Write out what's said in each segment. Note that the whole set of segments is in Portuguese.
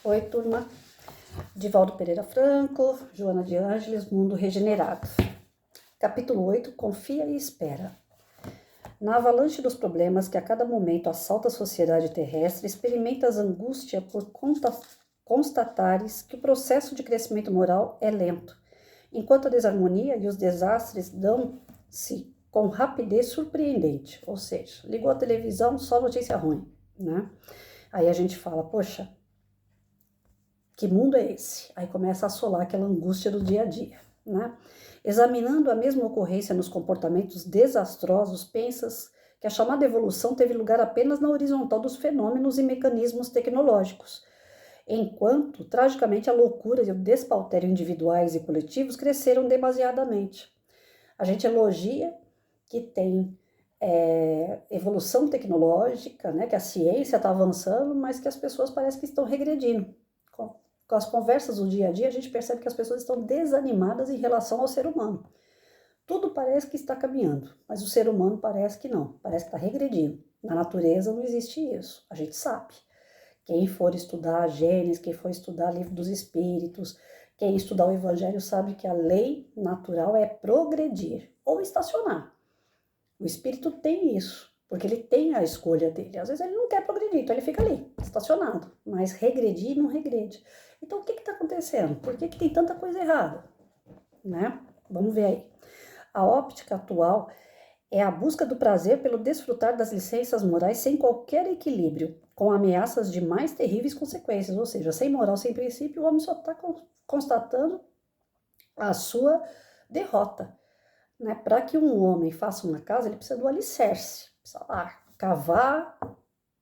Oi, turma. Divaldo Pereira Franco, Joana de Ângeles, Mundo Regenerado. Capítulo 8, Confia e Espera. Na avalanche dos problemas que a cada momento assalta a sociedade terrestre, experimentas angústia por constatares que o processo de crescimento moral é lento, enquanto a desarmonia e os desastres dão-se com rapidez surpreendente, ou seja, ligou a televisão, só notícia ruim, né? Aí a gente fala, poxa, que mundo é esse? Aí começa a assolar aquela angústia do dia a dia, né? Examinando a mesma ocorrência nos comportamentos desastrosos, pensas que a chamada evolução teve lugar apenas na horizontal dos fenômenos e mecanismos tecnológicos, enquanto, tragicamente, a loucura e o despautério individuais e coletivos cresceram demasiadamente. A gente elogia que tem evolução tecnológica, né, que a ciência está avançando, mas que as pessoas parecem que estão regredindo. Com as conversas do dia a dia, a gente percebe que as pessoas estão desanimadas em relação ao ser humano. Tudo parece que está caminhando, mas o ser humano parece que não, parece que está regredindo. Na natureza não existe isso, a gente sabe. Quem for estudar a Gênesis, quem for estudar o Livro dos Espíritos, quem estudar o Evangelho sabe que a lei natural é progredir ou estacionar. O espírito tem isso, porque ele tem a escolha dele. Às vezes ele não quer progredir, então ele fica ali, estacionado. Mas regredir não regrede. Então o que está acontecendo? Por que tem tanta coisa errada? Né? Vamos ver aí. A óptica atual é a busca do prazer pelo desfrutar das licenças morais sem qualquer equilíbrio, com ameaças de mais terríveis consequências. Ou seja, sem moral, sem princípio, o homem só está constatando a sua derrota. Né? Para que um homem faça uma casa, ele precisa do alicerce. Precisa lá cavar,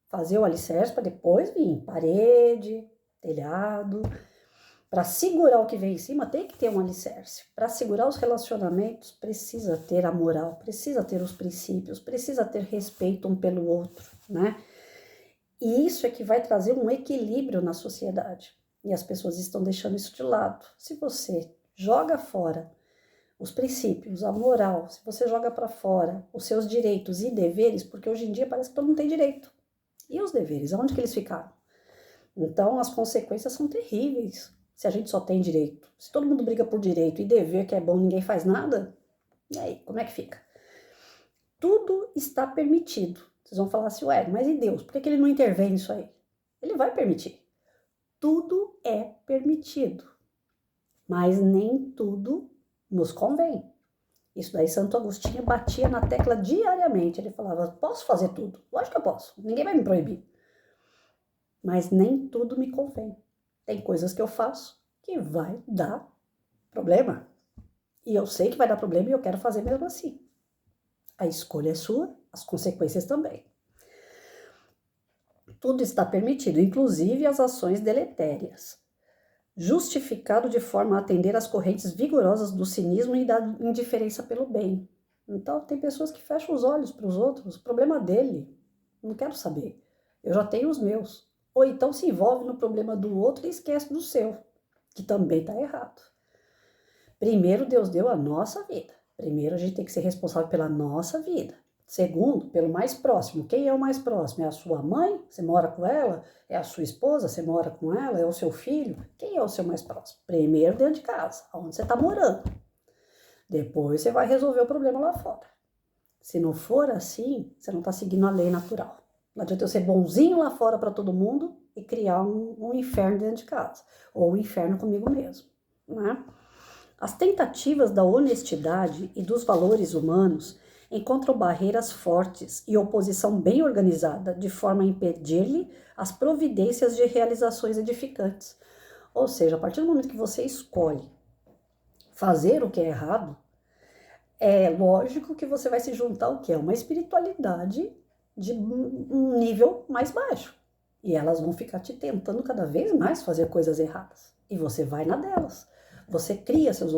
fazer o alicerce para depois vir parede, telhado. Para segurar o que vem em cima, tem que ter um alicerce. Para segurar os relacionamentos, precisa ter a moral, precisa ter os princípios, precisa ter respeito um pelo outro, né? E isso é que vai trazer um equilíbrio na sociedade. E as pessoas estão deixando isso de lado. Se você joga fora os princípios, a moral, se você joga para fora os seus direitos e deveres, porque hoje em dia parece que todo mundo tem direito. E os deveres, aonde que eles ficaram? Então, as consequências são terríveis se a gente só tem direito. Se todo mundo briga por direito e dever que é bom, ninguém faz nada, e aí, como é que fica? Tudo está permitido. Vocês vão falar assim, ué, mas e Deus? Por que ele não intervém nisso aí? Ele vai permitir. Tudo é permitido, mas nem tudo nos convém. Isso daí Santo Agostinho batia na tecla diariamente. Ele falava, posso fazer tudo? Lógico que eu posso, ninguém vai me proibir. Mas nem tudo me convém. Tem coisas que eu faço que vai dar problema. E eu sei que vai dar problema e eu quero fazer mesmo assim. A escolha é sua, as consequências também. Tudo está permitido, inclusive as ações deletérias. Justificado de forma a atender às correntes vigorosas do cinismo e da indiferença pelo bem. Então, tem pessoas que fecham os olhos para os outros, o problema dele, não quero saber, eu já tenho os meus. Ou então se envolve no problema do outro e esquece do seu, que também está errado. Primeiro, Deus deu a nossa vida. Primeiro, a gente tem que ser responsável pela nossa vida. Segundo, pelo mais próximo. Quem é o mais próximo? É a sua mãe? Você mora com ela? É a sua esposa? Você mora com ela? É o seu filho? Quem é o seu mais próximo? Primeiro dentro de casa, onde você está morando. Depois você vai resolver o problema lá fora. Se não for assim, você não está seguindo a lei natural. Não adianta eu ser bonzinho lá fora para todo mundo e criar um inferno dentro de casa. Ou um inferno comigo mesmo, né? As tentativas da honestidade e dos valores humanos encontram barreiras fortes e oposição bem organizada, de forma a impedir-lhe as providências de realizações edificantes. Ou seja, a partir do momento que você escolhe fazer o que é errado, é lógico que você vai se juntar ao que é uma espiritualidade de um nível mais baixo. E elas vão ficar te tentando cada vez mais fazer coisas erradas. E você vai na delas. Você cria seus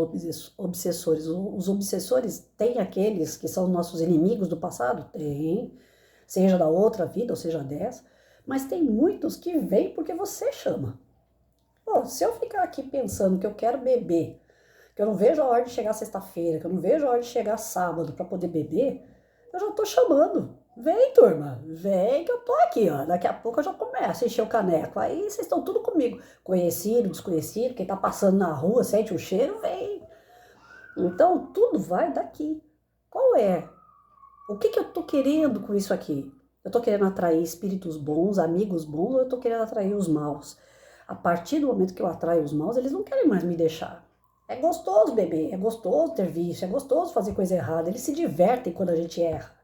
obsessores. Os obsessores têm aqueles que são nossos inimigos do passado? Tem. Seja da outra vida ou seja dessa. Mas tem muitos que vêm porque você chama. Pô, se eu ficar aqui pensando que eu quero beber, que eu não vejo a hora de chegar sexta-feira, que eu não vejo a hora de chegar sábado para poder beber, eu já estou chamando. Vem, turma, vem que eu tô aqui, ó. Daqui a pouco eu já começo a encher o caneco. Aí vocês estão tudo comigo. Conhecido, desconhecido, quem tá passando na rua, sente o cheiro, vem. Então, tudo vai daqui. Qual é? O que que eu tô querendo com isso aqui? Eu tô querendo atrair espíritos bons, amigos bons, ou eu tô querendo atrair os maus? A partir do momento que eu atraio os maus, eles não querem mais me deixar. É gostoso beber, é gostoso ter vício, é gostoso fazer coisa errada. Eles se divertem quando a gente erra.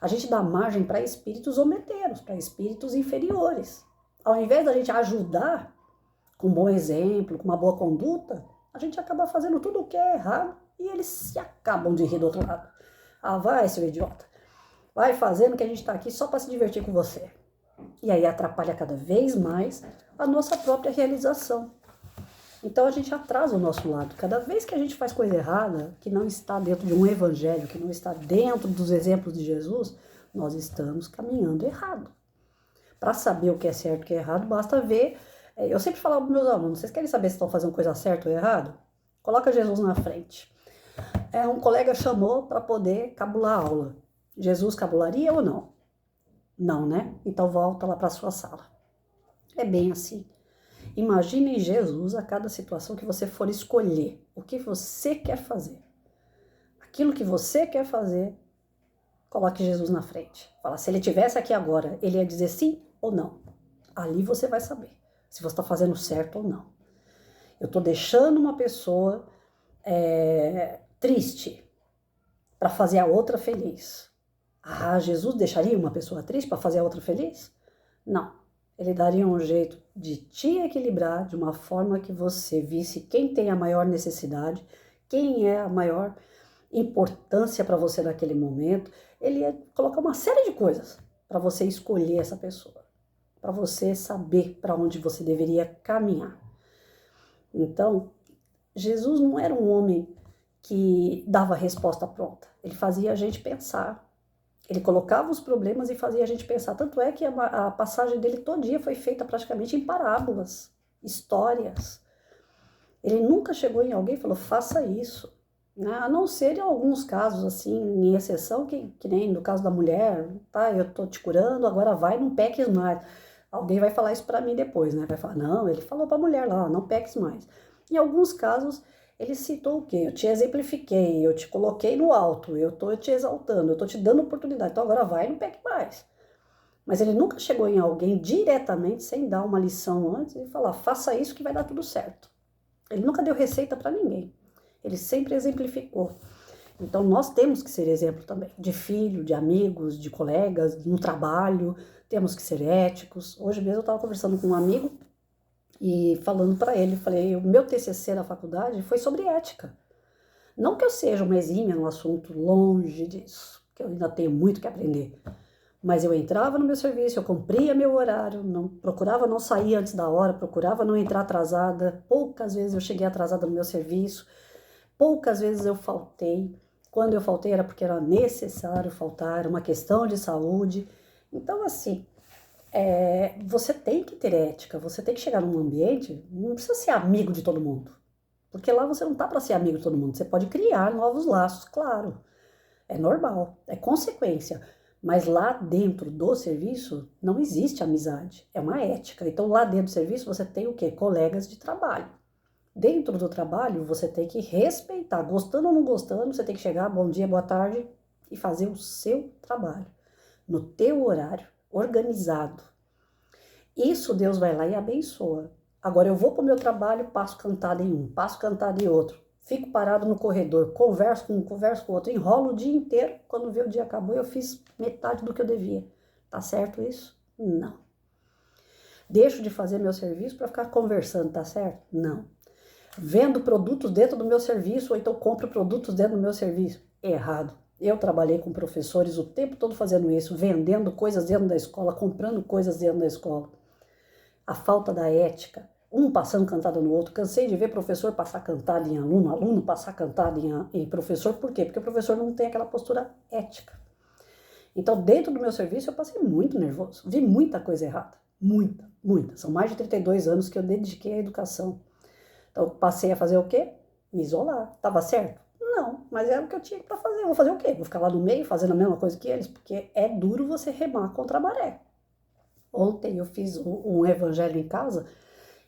A gente dá margem para espíritos hometeiros, para espíritos inferiores. Ao invés da gente ajudar com um bom exemplo, com uma boa conduta, a gente acaba fazendo tudo o que é errado e eles se acabam de rir do outro lado. Ah, vai, seu idiota. Vai fazendo que a gente está aqui só para se divertir com você. E aí atrapalha cada vez mais a nossa própria realização. Então a gente atrasa o nosso lado. Cada vez que a gente faz coisa errada, que não está dentro de um evangelho, que não está dentro dos exemplos de Jesus, nós estamos caminhando errado. Para saber o que é certo e o que é errado, basta ver. Eu sempre falava para meus alunos, vocês querem saber se estão fazendo coisa certa ou errado? Coloca Jesus na frente. Um colega chamou para poder cabular a aula. Jesus cabularia ou não? Não, né? Então volta lá para a sua sala. É bem assim. Imagine Jesus a cada situação que você for escolher. O que você quer fazer. Aquilo que você quer fazer, coloque Jesus na frente. Fala, se ele estivesse aqui agora, ele ia dizer sim ou não. Ali você vai saber se você está fazendo certo ou não. Eu estou deixando uma pessoa triste para fazer a outra feliz. Ah, Jesus deixaria uma pessoa triste para fazer a outra feliz? Não. Ele daria um jeito de te equilibrar de uma forma que você visse quem tem a maior necessidade, quem é a maior importância para você naquele momento. Ele ia colocar uma série de coisas para você escolher essa pessoa, para você saber para onde você deveria caminhar. Então, Jesus não era um homem que dava a resposta pronta. Ele fazia a gente pensar. Ele colocava os problemas e fazia a gente pensar. Tanto é que a passagem dele todo dia foi feita praticamente em parábolas, histórias. Ele nunca chegou em alguém e falou, faça isso. A não ser em alguns casos, assim, em exceção, que nem no caso da mulher, tá, eu tô te curando, agora vai, não peques mais. Alguém vai falar isso para mim depois, né? Vai falar, não, ele falou para a mulher lá, não peques mais. Em alguns casos, ele citou o quê? Eu te exemplifiquei, eu te coloquei no alto, eu tô te exaltando, eu tô te dando oportunidade, então agora vai e não peque mais. Mas ele nunca chegou em alguém diretamente, sem dar uma lição antes, e falar, faça isso que vai dar tudo certo. Ele nunca deu receita para ninguém. Ele sempre exemplificou. Então, nós temos que ser exemplo também, de filho, de amigos, de colegas, no trabalho, temos que ser éticos. Hoje mesmo eu estava conversando com um amigo e falando para ele, falei, o meu TCC na faculdade foi sobre ética. Não que eu seja uma exímia no assunto, longe disso, que eu ainda tenho muito que aprender. Mas eu entrava no meu serviço, eu cumpria meu horário, procurava não sair antes da hora, procurava não entrar atrasada. Poucas vezes eu cheguei atrasada no meu serviço, poucas vezes eu faltei. Quando eu faltei era porque era necessário faltar, era uma questão de saúde. Então, assim, você tem que ter ética, você tem que chegar num ambiente, não precisa ser amigo de todo mundo. Porque lá você não tá para ser amigo de todo mundo, você pode criar novos laços, claro. É normal, é consequência. Mas lá dentro do serviço não existe amizade, é uma ética. Então lá dentro do serviço você tem o quê? Colegas de trabalho. Dentro do trabalho, você tem que respeitar, gostando ou não gostando, você tem que chegar, bom dia, boa tarde, e fazer o seu trabalho, no teu horário, organizado. Isso Deus vai lá e abençoa. Agora eu vou para o meu trabalho, passo cantada em um, passo cantada em outro, fico parado no corredor, converso com um, converso com outro, enrolo o dia inteiro, quando vê o dia acabou, eu fiz metade do que eu devia. Tá certo isso? Não. Deixo de fazer meu serviço para ficar conversando, tá certo? Não. Vendo produtos dentro do meu serviço, ou então compro produtos dentro do meu serviço. Errado. Eu trabalhei com professores o tempo todo fazendo isso, vendendo coisas dentro da escola, comprando coisas dentro da escola. A falta da ética, um passando cantada no outro. Cansei de ver professor passar cantada em aluno, aluno passar cantada em professor. Por quê? Porque o professor não tem aquela postura ética. Então, dentro do meu serviço, eu passei muito nervoso. Vi muita coisa errada. Muita, muita. São mais de 32 anos que eu dediquei à educação. Então, passei a fazer o quê? Me isolar. Estava certo? Não. mas era o que eu tinha para fazer. Eu vou fazer o quê? Vou ficar lá no meio fazendo a mesma coisa que eles? Porque é duro você remar contra a maré. Ontem eu fiz um evangelho em casa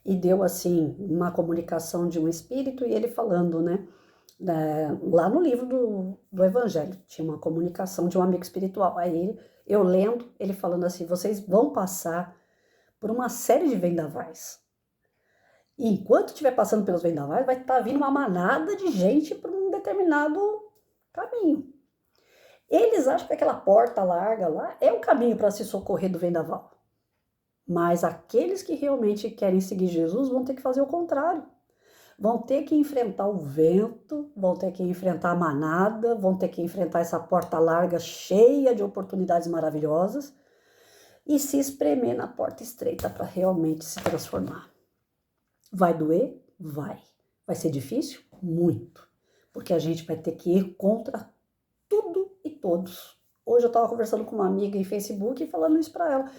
e deu assim uma comunicação de um espírito e ele falando, né? Lá no livro do evangelho tinha uma comunicação de um amigo espiritual. Aí eu lendo, ele falando assim: vocês vão passar por uma série de vendavais. E enquanto estiver passando pelos vendavais, vai estar vindo uma manada de gente para um determinado caminho. Eles acham que aquela porta larga lá é o caminho para se socorrer do vendaval. Mas aqueles que realmente querem seguir Jesus vão ter que fazer o contrário. Vão ter que enfrentar o vento, vão ter que enfrentar a manada, vão ter que enfrentar essa porta larga cheia de oportunidades maravilhosas e se espremer na porta estreita para realmente se transformar. Vai doer? Vai. Vai ser difícil? Muito. Porque a gente vai ter que ir contra tudo e todos. Hoje eu estava conversando com uma amiga em Facebook e falando isso para ela.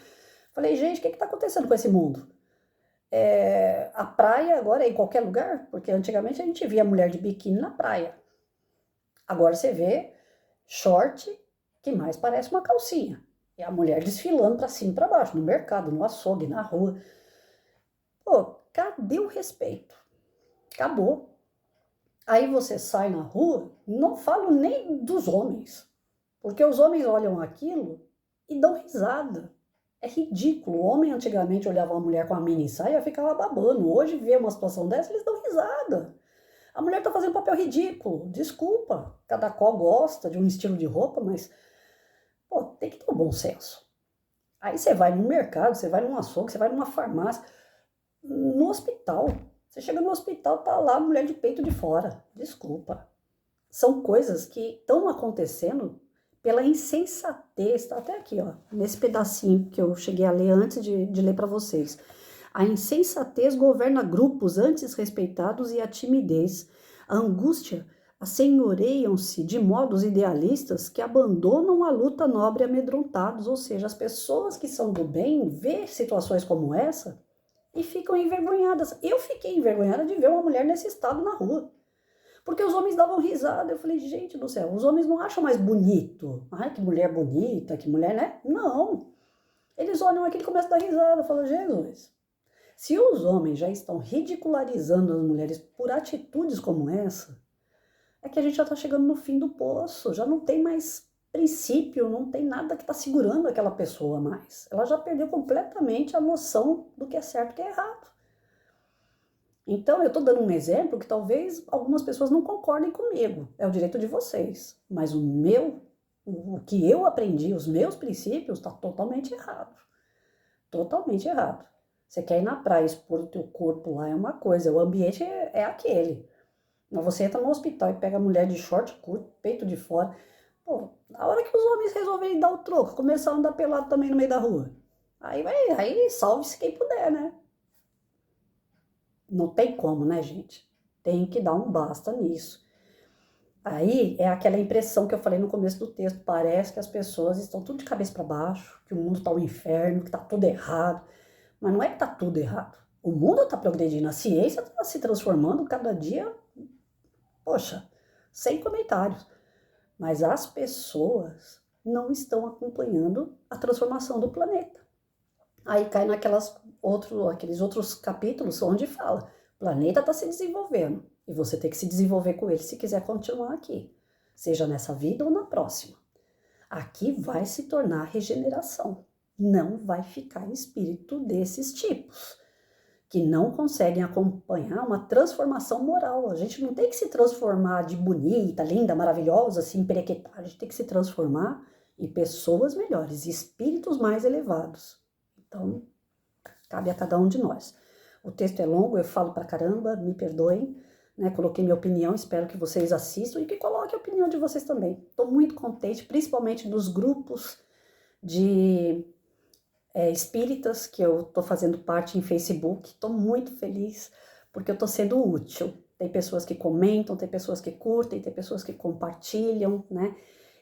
Falei, gente, o que está acontecendo com esse mundo? A praia agora é em qualquer lugar? Porque antigamente a gente via mulher de biquíni na praia. Agora você vê short que mais parece uma calcinha. E a mulher desfilando para cima e para baixo, no mercado, no açougue, na rua. Pô, cadê o respeito? Acabou. Aí você sai na rua, não falo nem dos homens, porque os homens olham aquilo e dão risada. É ridículo. O homem antigamente olhava uma mulher com a mini saia e ficava babando. Hoje vê uma situação dessa, eles dão risada. A mulher tá fazendo papel ridículo. Desculpa, cada qual gosta de um estilo de roupa, mas pô, tem que ter um bom senso. Aí você vai no mercado, você vai num açougue, você vai numa farmácia, no hospital. Você chega no hospital, tá lá a mulher de peito de fora. Desculpa. São coisas que estão acontecendo pela insensatez. Tá até aqui, ó, nesse pedacinho que eu cheguei a ler antes de ler para vocês. A insensatez governa grupos antes respeitados e a timidez. A angústia assenhoreiam-se de modos idealistas que abandonam a luta nobre amedrontados. Ou seja, as pessoas que são do bem vê situações como essa e ficam envergonhadas. Eu fiquei envergonhada de ver uma mulher nesse estado na rua. Porque os homens davam risada. Eu falei, gente do céu, os homens não acham mais bonito. Ai, que mulher bonita, que mulher, né? Não. Eles olham aquilo e começam a dar risada. Eu falo, Jesus, se os homens já estão ridicularizando as mulheres por atitudes como essa, é que a gente já está chegando no fim do poço. Já não tem mais princípio, não tem nada que está segurando aquela pessoa mais. Ela já perdeu completamente a noção do que é certo e o que é errado. Então, eu estou dando um exemplo que talvez algumas pessoas não concordem comigo. É o direito de vocês. Mas o que eu aprendi, os meus princípios, está totalmente errado. Totalmente errado. Você quer ir na praia, expor o teu corpo lá é uma coisa, o ambiente é aquele. Mas você entra no hospital e pega a mulher de short curto, peito de fora. Pô, na hora que os homens resolverem dar o troco, começar a andar pelado também no meio da rua. Aí salve-se quem puder, né? Não tem como, né, gente? Tem que dar um basta nisso. Aí é aquela impressão que eu falei no começo do texto. Parece que as pessoas estão tudo de cabeça para baixo, que o mundo está um inferno, que está tudo errado. Mas não é que está tudo errado. O mundo está progredindo, a ciência está se transformando cada dia. Poxa, sem comentários. Mas as pessoas não estão acompanhando a transformação do planeta. Aí cai aqueles outros capítulos onde fala, o planeta está se desenvolvendo e você tem que se desenvolver com ele se quiser continuar aqui, seja nessa vida ou na próxima. Aqui vai se tornar regeneração, não vai ficar espírito desses tipos, que não conseguem acompanhar uma transformação moral. A gente não tem que se transformar de bonita, linda, maravilhosa, assim, perequetar. A gente tem que se transformar em pessoas melhores, espíritos mais elevados. Então, cabe a cada um de nós. O texto é longo, eu falo pra caramba, me perdoem, né? Coloquei minha opinião, espero que vocês assistam e que coloquem a opinião de vocês também. Estou muito contente, principalmente dos grupos de espíritas que eu estou fazendo parte em Facebook. Estou muito feliz porque eu estou sendo útil. Tem pessoas que comentam, tem pessoas que curtem, tem pessoas que compartilham, né?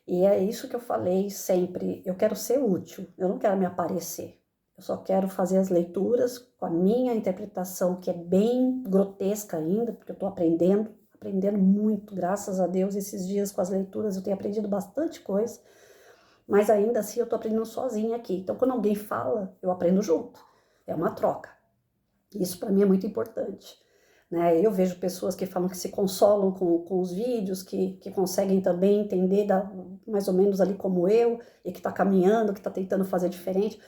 E é isso que eu falei sempre, eu quero ser útil, eu não quero me aparecer. Eu só quero fazer as leituras com a minha interpretação, que é bem grotesca ainda, porque eu estou aprendendo aprendendo muito, graças a Deus, esses dias com as leituras eu tenho aprendido bastante coisa, mas ainda assim eu tô aprendendo sozinha aqui. Então, quando alguém fala, eu aprendo junto. É uma troca. Isso para mim é muito importante. Né? Eu vejo pessoas que falam que se consolam com os vídeos, que conseguem também entender mais ou menos ali como eu, e que está caminhando, que está tentando fazer diferente.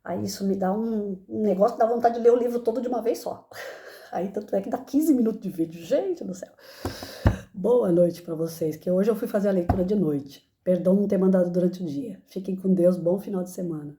Aí isso me dá um negócio que dá vontade de ler o livro todo de uma vez só. Aí tanto é que dá 15 minutos de vídeo. Gente do céu. Boa noite para vocês, que hoje eu fui fazer a leitura de noite. Perdão não ter mandado durante o dia. Fiquem com Deus, bom final de semana.